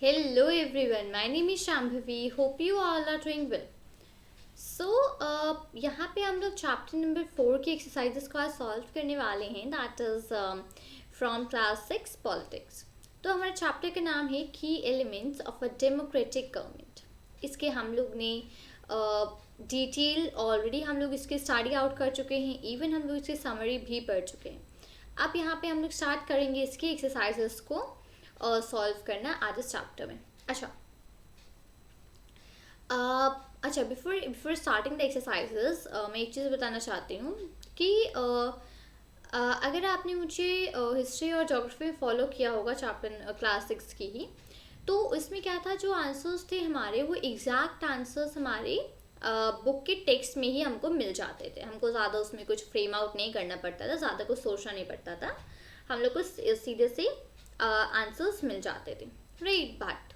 Hello everyone, my name is Shambhavi. Hope you all are doing well. So, यहाँ पे हम लोग chapter number 4 की एक्सरसाइजेस का सॉल्व करने वाले हैं that is from class 6 politics. तो हमारे चैप्टर का नाम है की elements of a democratic government. इसके हम लोग ने डिटेल ऑलरेडी हम लोग इसके स्टडी आउट कर चुके हैं, इवन हम लोग इसकी समरी भी पढ़ चुके हैं। अब यहाँ पे हम लोग स्टार्ट करेंगे इसकी एक्सरसाइजेस को सॉल्व करना आज इस चैप्टर में। अच्छा बिफोर स्टार्टिंग द एक्सरसाइजेस मैं एक चीज़ बताना चाहती हूँ कि अगर आपने मुझे हिस्ट्री और जोग्राफी में फॉलो किया होगा चैप्टर क्लास 6 की ही, तो इसमें क्या था, जो आंसर्स थे हमारे वो एग्जैक्ट आंसर्स हमारे बुक के टेक्स्ट में ही हमको मिल जाते थे। हमको ज़्यादा उसमें कुछ फ्रेम आउट नहीं करना पड़ता था, ज़्यादा कुछ सोचना नहीं पड़ता था, हम लोग को सीधे से आंसर्स मिल जाते थे, राइट। बट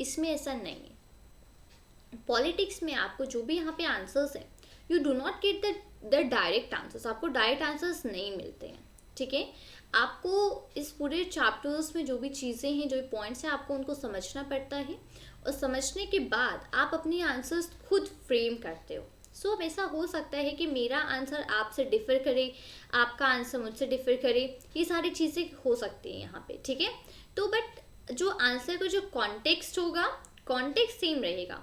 इसमें ऐसा नहीं है। पॉलिटिक्स में आपको जो भी यहाँ पे आंसर्स हैं, you do not get the direct answers. आपको डायरेक्ट आंसर्स नहीं मिलते हैं, ठीक है। आपको इस पूरे चैप्टर्स में जो भी चीज़ें हैं, जो भी पॉइंट्स हैं, आपको उनको समझना पड़ता है और समझने के बाद आप अपनी आंसर्स खुद फ्रेम करते हो। सो अब ऐसा हो सकता है कि मेरा आंसर आपसे डिफ़र करे, आपका आंसर मुझसे डिफ़र करे, ये सारी चीज़ें हो सकती हैं यहाँ पे, ठीक है। तो बट जो आंसर का जो कॉन्टेक्स्ट होगा, कॉन्टेक्स्ट सेम रहेगा।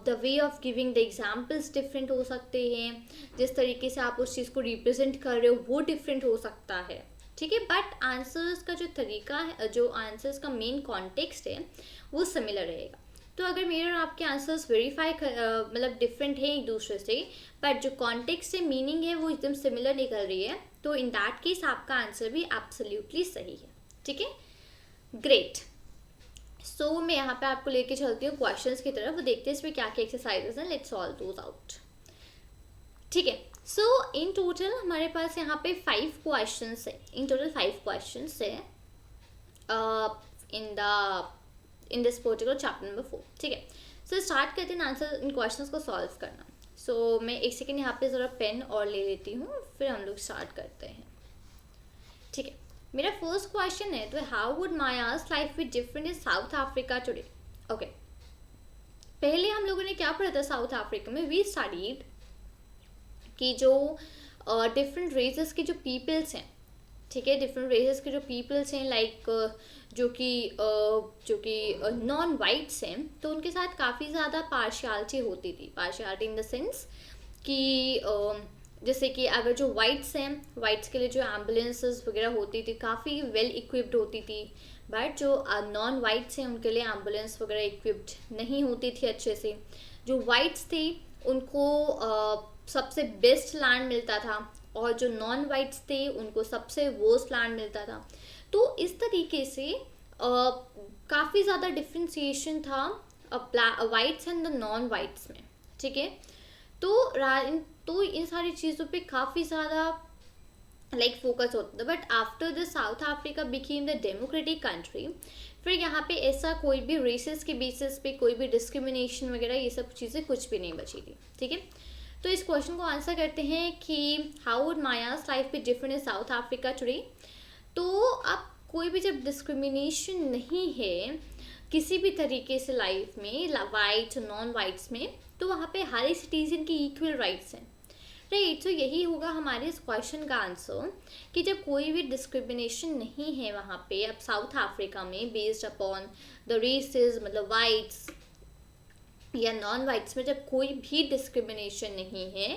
The way of giving the examples different हो सकते हैं, जिस तरीके से आप उस चीज़ को रिप्रेजेंट कर रहे हो वो डिफरेंट हो सकता है, ठीक है। बट आंसर्स का जो तरीका है, जो आंसर्स का मेन कॉन्टेक्स्ट है, वो सिमिलर रहेगा। तो अगर मेरे और आपके आंसर्स वेरीफाई मतलब डिफरेंट है एक दूसरे से, बट जो कॉन्टेक्स्ट से मीनिंग है वो एकदम सिमिलर निकल रही है, तो इन दैट केस आपका आंसर भी एब्सोल्युटली सही है, ठीक है। ग्रेट। सो मैं यहाँ पे आपको लेके चलती हूँ क्वेश्चंस की तरफ, वो देखते हैं इसमें क्या क्या एक्सरसाइजेस हैं। लेट्स सॉल्व दोज आउट, ठीक है। सो इन टोटल हमारे पास यहाँ पे 5 क्वेश्चंस है, इन टोटल 5 क्वेश्चंस है in this particular chapter number 4, ठीक है। सो स्टार्ट करते हैं आंसर इन क्वेश्चंस को सॉल्व करना। सो मैं एक सेकेंड यहाँ पे ज़रा पेन और ले लेती हूँ, फिर हम लोग स्टार्ट करते हैं, ठीक है। मेरा फर्स्ट क्वेश्चन है, तो how would Maya's life be different in South Africa today. Okay, पहले हम लोगों ने क्या पढ़ा था साउथ अफ्रीका में, वी स्टडीड कि जो डिफरेंट रेसेस के जो पीपल्स हैं, ठीक है, डिफरेंट रेसेस के जो पीपल्स हैं, लाइक जो कि नॉन वाइट्स हैं, तो उनके साथ काफ़ी ज़्यादा पार्शियलिटी होती थी। पार्शियलिटी इन द सेंस कि जैसे कि अगर जो वाइट्स हैं, वाइट्स के लिए जो एम्बुलेंसेस वगैरह होती थी काफ़ी वेल इक्विप्ड होती थी, बट जो नॉन वाइट्स हैं उनके लिए एम्बुलेंस वगैरह इक्विप्ड नहीं होती थी अच्छे से। जो वाइट्स थे उनको सबसे बेस्ट लैंड मिलता था, और जो नॉन वाइट्स थे उनको सबसे वर्स्ट लैंड मिलता था। तो इस तरीके से काफ़ी ज़्यादा डिफ्रेंसिएशन था whites and the non whites में, ठीक है। तो इन सारी चीज़ों पे काफ़ी ज़्यादा लाइक फोकस होता था। But after the south Africa became the democratic country, फिर यहाँ पे ऐसा कोई भी रेसेस के बेसिस पे कोई भी डिस्क्रिमिनेशन वगैरह ये सब चीज़ें कुछ भी नहीं बची थी, ठीक है। तो इस क्वेश्चन को आंसर करते हैं कि how would Maya's life be different in South Africa today. तो अब कोई भी जब डिस्क्रिमिनेशन नहीं है किसी भी तरीके से लाइफ में, वाइट नॉन वाइट्स में, तो वहाँ पे हर एक सिटीजन की इक्वल राइट्स हैं, राइट। तो यही होगा हमारे इस क्वेश्चन का आंसर कि जब कोई भी डिस्क्रिमिनेशन नहीं है वहाँ पे, अब साउथ अफ्रीका में बेस्ड अपॉन द रेसेस, मतलब वाइट्स या नॉन वाइट्स में जब कोई भी डिस्क्रिमिनेशन नहीं है,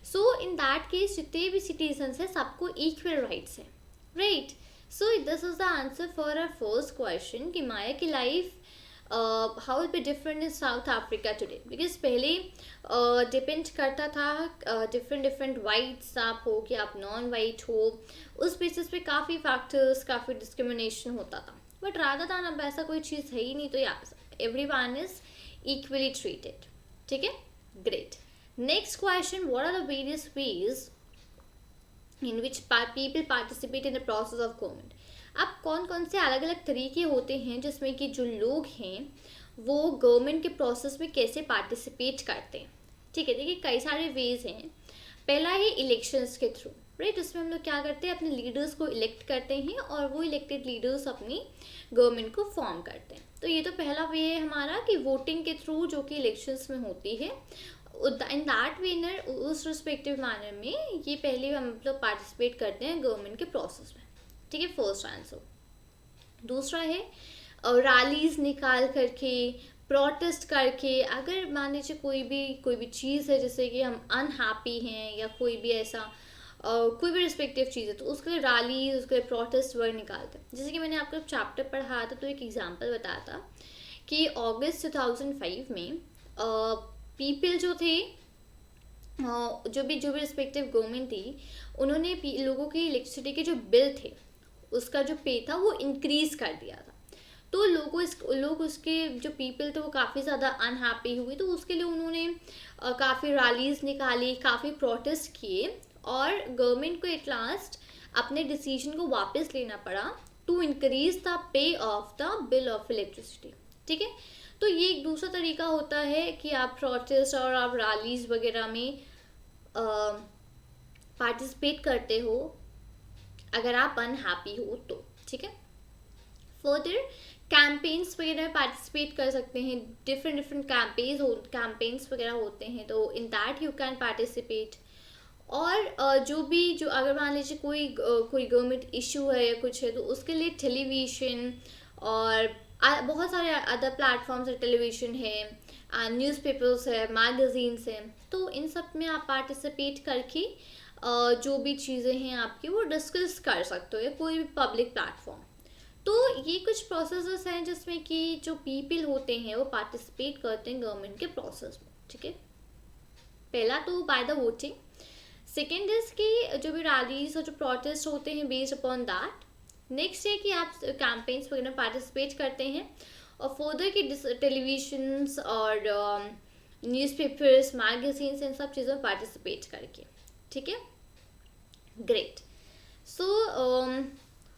सो इन दैट केस जितने भी सिटीजन्स हैं सबको इक्वल राइट्स हैं, right. So this is the answer for our first question कि माया की life how will be different in South Africa today. Because पहले डिपेंड करता था डिफरेंट वाइट्स आप हो कि आप नॉन वाइट हो, उस बेसिस पे काफ़ी फैक्टर्स, काफ़ी डिस्क्रिमिनेशन होता था। बट राधा था अब ऐसा कोई चीज़ है ही नहीं, तो या every one is equally treated, ठीक है। Great. Next question, what are the various ways in which people participate in the process of government। अब कौन कौन से अलग अलग तरीके होते हैं जिसमें कि जो लोग हैं वो गवर्नमेंट के प्रोसेस में कैसे पार्टिसिपेट करते हैं, ठीक है। देखिए कई सारे वेज हैं। पहला है इलेक्शंस के थ्रू, राइट। उसमें हम लोग क्या करते हैं, अपने लीडर्स को इलेक्ट करते हैं और वो इलेक्टेड लीडर्स अपनी गवर्नमेंट को फॉर्म करते हैं। तो ये तो पहला वे है हमारा कि वोटिंग के थ्रू जो कि इलेक्शंस में होती है, इन दैट विनर, उस रिस्पेक्टिव मैनर में ये पहले हम लोग पार्टिसिपेट करते हैं गवर्नमेंट के प्रोसेस में, ठीक है, फर्स्ट आंसर। दूसरा है रैलीज निकाल करके, प्रोटेस्ट करके, अगर मान लीजिए कोई भी चीज़ है जैसे कि हम अनहैप्पी हैं या कोई भी ऐसा कोई भी रिस्पेक्टिव चीज़ है, तो उसके लिए रैलीज, उसके लिए प्रोटेस्ट वर्ड निकालते हैं। जैसे कि मैंने आपको चैप्टर पढ़ाया था तो एक एग्जांपल बताया था कि अगस्त 2005 में पीपल जो थे, जो भी रिस्पेक्टिव गवर्नमेंट थी, उन्होंने लोगों की इलेक्ट्रिसिटी के जो बिल थे उसका जो पे था वो इंक्रीज़ कर दिया था। तो लोग उसके जो पीपल थे वो काफ़ी ज़्यादा अनहैप्पी हुए, तो उसके लिए उन्होंने काफ़ी रैलीज निकाली, काफ़ी प्रोटेस्ट किए और गवर्नमेंट को एट लास्ट अपने डिसीजन को वापस लेना पड़ा to increase the pay of the bill of electricity, ठीक है। तो ये एक दूसरा तरीका होता है कि आप प्रोटेस्ट और आप रैलीज वगैरह में पार्टिसिपेट करते हो अगर आप अनहैप्पी हो तो, ठीक है। फर्दर कैंपेन्स वगैरह में पार्टिसिपेट कर सकते हैं, डिफरेंट कैंपेन्स वगैरह होते हैं, तो in that you can participate. और जो अगर मान लीजिए कोई गवर्नमेंट इशू है या कुछ है, तो उसके लिए टेलीविज़न और बहुत सारे अदर प्लेटफॉर्म्स है, टेलीविज़न है, न्यूज़पेपर्स है, मैगजीन्स हैं, तो इन सब में आप पार्टिसिपेट करके जो भी चीज़ें हैं आपकी वो डिस्कस कर सकते हो या कोई भी पब्लिक प्लेटफॉर्म। तो ये कुछ प्रोसेसेस हैं जिसमें कि जो पीपल होते हैं वो पार्टिसिपेट करते हैं गवर्नमेंट के प्रोसेस में, ठीक है। पहला तो by the voting, second is कि जो भी रैलीज और जो प्रोटेस्ट होते हैं बेस्ड अपॉन दैट। नेक्स्ट है कि आप कैंपेन्स वगैरह पार्टिसिपेट करते हैं, और फर्दर कि टेलीविजन्स और न्यूज़पेपर्स, मैगजीन्स, इन सब चीज़ों में पार्टिसिपेट करके, ठीक है। ग्रेट। सो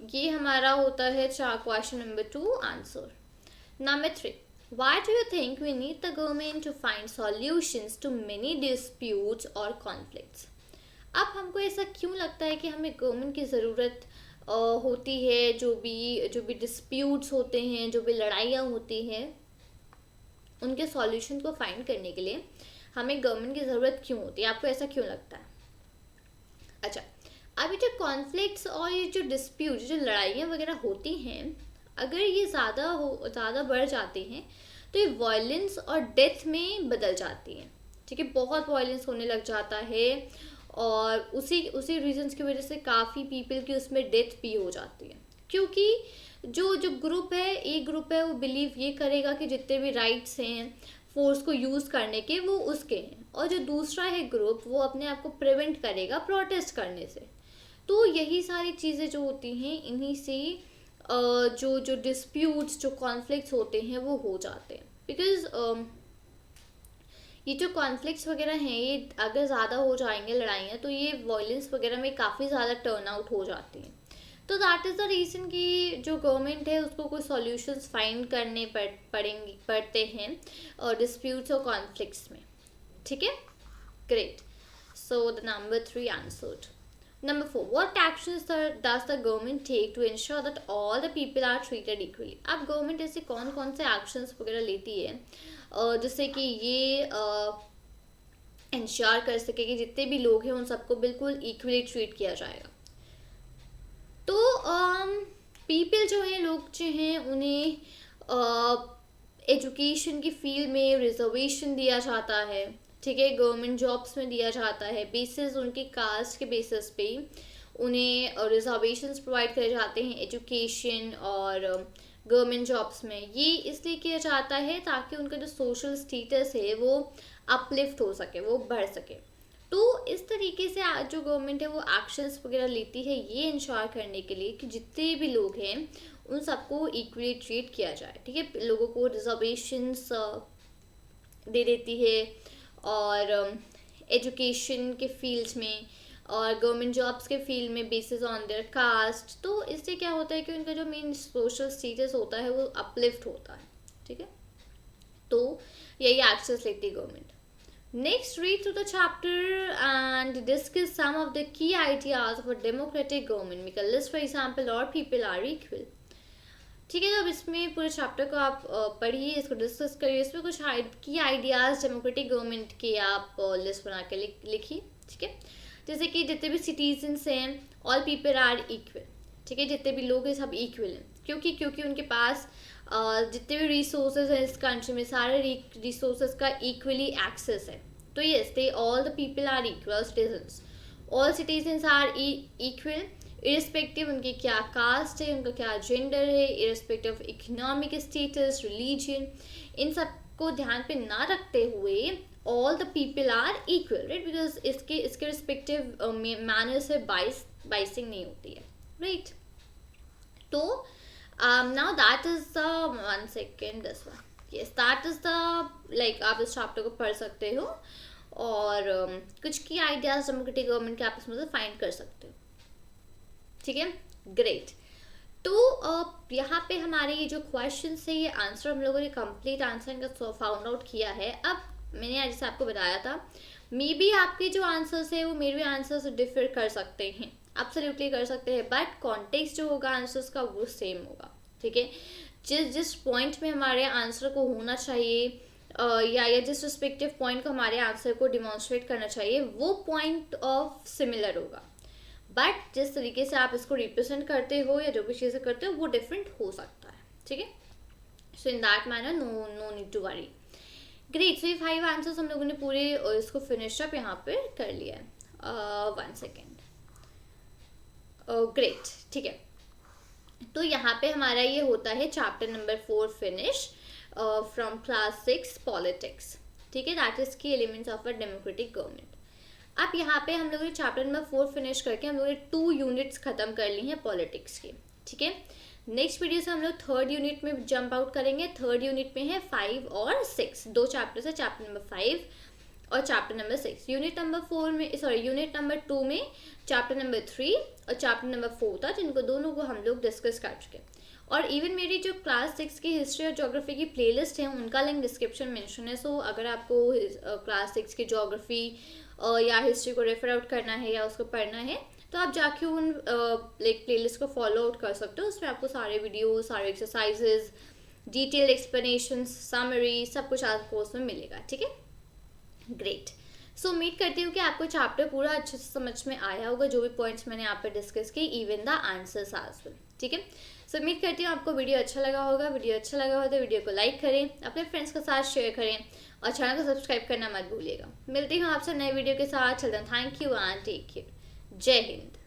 ये हमारा होता है question number 2 answer. Number 3, why do you think we need the government to find solutions to many disputes or conflicts? अब हमको ऐसा क्यों लगता है कि हमें गवर्नमेंट की ज़रूरत होती है, जो भी डिस्प्यूट्स होते हैं, जो भी लड़ाइयाँ होती हैं, उनके सॉल्यूशन को फाइंड करने के लिए हमें गवर्नमेंट की ज़रूरत क्यों होती है? आपको ऐसा क्यों लगता है? अच्छा, अभी जो कॉन्फ्लिक्ट्स और ये जो डिस्प्यूट, जो लड़ाइयाँ वगैरह होती हैं, अगर ये ज़्यादा बढ़ जाती हैं तो ये वायलेंस और डेथ में बदल जाती हैं, ठीक है। बहुत वायलेंस होने लग जाता है और उसी रीजंस की वजह से काफ़ी पीपल की उसमें डेथ भी हो जाती है, क्योंकि जो ग्रुप है, एक ग्रुप है, वो बिलीव ये करेगा कि जितने भी राइट्स हैं फोर्स को यूज़ करने के वो उसके हैं, और जो दूसरा है ग्रुप वो अपने आप को प्रिवेंट करेगा प्रोटेस्ट करने से। तो यही सारी चीज़ें जो होती हैं, इन्हीं से जो डिस्प्यूट्स, जो कॉन्फ्लिक्ट्स होते हैं वो हो जाते हैं। बिकॉज ये जो कॉन्फ्लिक्ट्स वगैरह हैं, ये अगर ज़्यादा हो जाएंगे लड़ाइयाँ, तो ये वायलेंस वगैरह में काफ़ी ज़्यादा टर्न आउट हो जाती हैं। तो दैट इज़ द रीज़न कि जो गवर्नमेंट है उसको कोई सॉल्यूशंस फाइंड करने पड़ते हैं और डिस्प्यूट्स और कॉन्फ्लिक्ट्स में, ठीक है। Great. So the number 3 answered. Number 4, what actions does the government take to ensure that all the people are treated equally? अब गवर्नमेंट ऐसे कौन से एक्शंस वगैरह लेती है जिससे कि ये इंश्योर कर सके कि जितने भी लोग हैं उन सबको बिल्कुल इक्वली ट्रीट किया जाएगा। तो पीपल जो हैं, लोग जो हैं, उन्हें एजुकेशन की फील्ड में रिजर्वेशन दिया जाता है, ठीक है, गवर्नमेंट जॉब्स में दिया जाता है, बेसिस उनकी कास्ट के बेसिस पे उन्हें रिजर्वेशंस प्रोवाइड करे जाते हैं एजुकेशन और गवर्नमेंट जॉब्स में। ये इसलिए किया जाता है ताकि उनका जो सोशल स्टेटस है वो अपलिफ्ट हो सके, वो बढ़ सके। तो इस तरीके से जो गवर्नमेंट है वो एक्शंस वगैरह लेती है ये इंश्योर करने के लिए कि जितने भी लोग हैं उन सबको इक्वली ट्रीट किया जाए, ठीक है। लोगों को रिजर्वेशंस दे देती है और एजुकेशन के फील्ड्स में और गवर्नमेंट जॉब्स के फील्ड में बेसिस ऑन देयर कास्ट। तो इससे क्या होता है कि उनका जो मेन सोशल स्टेटस होता है वो अपलिफ्ट होता है, ठीक है। तो यही एक्शंस लेती है government. Next, read through the chapter and discuss some of the key ideas of a democratic government. Make a list, for example, all people are equal. ठीक है, तो अब इसमें पूरे चैप्टर को आप पढ़िए, इसको डिस्कस करिए, इसमें कुछ की आइडियाज़ डेमोक्रेटिक गवर्नमेंट के आप लिस्ट बना के लिखिए. ठीक है, जैसे कि जितने भी सिटीजन्स हैं, ऑल पीपल आर इक्वल. ठीक है, जितने भी लोग हैं सब इक्वल हैं. क्योंकि उनके पास जितने भी रिसोर्सेज हैं इस कंट्री में, सारे रिसोर्सेज का इक्वली एक्सेस है. तो yes, they all the people are equal citizens. All citizens are equal irrespective उनके क्या कास्ट है, उनका क्या जेंडर है, irrespective of economic status, religion, इन सब को ध्यान पे ना रखते हुए all the people are equal, right. Because इसके रिस्पेक्टिव मैनर से बाइसिंग नहीं होती है, राइट. तो now that is the 1 second this one. Yes, that is the like आप इस चैप्टर को पढ़ सकते हो और कुछ की आइडियाज डेमोक्रेटिक गवर्नमेंट के आप इसमें से फाइंड कर सकते हो. ठीक है, ग्रेट. तो यहाँ पे हमारे ये जो क्वेश्चन है ये आंसर हम लोगों ने कंप्लीट आंसर इनका फाउंड आउट किया है. अब मैंने आज जैसे आपको बताया था, मे बी आपके जो आंसर्स है वो मेरे आंसर्स डिफर कर सकते हैं, एब्सोल्युटली कर सकते हैं, बट कॉन्टेक्स्ट जो होगा आंसर्स का वो सेम होगा. ठीक है, जिस पॉइंट में हमारे आंसर को होना चाहिए या जिस रिस्पेक्टिव पॉइंट को हमारे आंसर को डिमॉन्स्ट्रेट करना चाहिए वो पॉइंट ऑफ सिमिलर होगा, बट जिस तरीके से आप इसको रिप्रेजेंट करते हो या जो भी चीज़ें करते हो वो डिफरेंट हो सकता है. ठीक है, so in that manner no need to worry. Great. So ये 5 आंसर्स हम लोगों ने पूरे इसको फिनिश अप यहाँ पे कर लिया है. 1 second. ग्रेट. ठीक है, तो यहाँ पे हमारा ये होता है chapter number 4 finish from class 6 politics. ठीक है, दैट इज की elements of a democratic government. अब यहाँ पे हम लोगों ने चैप्टर नंबर 4 फिनिश करके हम लोगों ने 2 यूनिट्स खत्म कर ली हैं पॉलिटिक्स की. ठीक है, नेक्स्ट वीडियो से हम लोग 3rd यूनिट में जंप आउट करेंगे. 3rd यूनिट में है 5 और 6, 2 चैप्टर्स है, चैप्टर नंबर 5 और चैप्टर नंबर 6. यूनिट नंबर 2 में चैप्टर नंबर 3 और चैप्टर नंबर 4 था, जिनको दोनों को हम लोग डिस्कस कर चुके हैं. और इवन मेरी जो क्लास 6 की हिस्ट्री और ज्योग्राफी की प्लेलिस्ट है उनका लिंक डिस्क्रिप्शन मेंशन है. सो अगर आपको क्लास 6 की ज्योग्राफी या हिस्ट्री को रेफर आउट करना है या उसको पढ़ना है तो आप जाके उन लाइक प्लेलिस्ट को फॉलो आउट कर सकते हो. उसमें आपको सारे वीडियो, सारे एक्सरसाइजेज, डिटेल एक्सप्लेनेशन, समरी, सब कुछ आपको उसमें मिलेगा. ठीक है, ग्रेट. सो उम्मीद करती हूँ कि आपको चैप्टर पूरा अच्छे से समझ में आया होगा, जो भी पॉइंट्स मैंने यहाँ पे डिस्कस किए, even the answers as well. ठीक है, सो उम्मीद करती हूँ आपको वीडियो अच्छा लगा होगा. वीडियो अच्छा लगा हो तो वीडियो को लाइक करें, अपने फ्रेंड्स के साथ शेयर करें और चैनल को सब्सक्राइब करना मत भूलिएगा. मिलती हूँ आपसे नए वीडियो के साथ. चलते हैं. Thank you and take care. Jai Hind.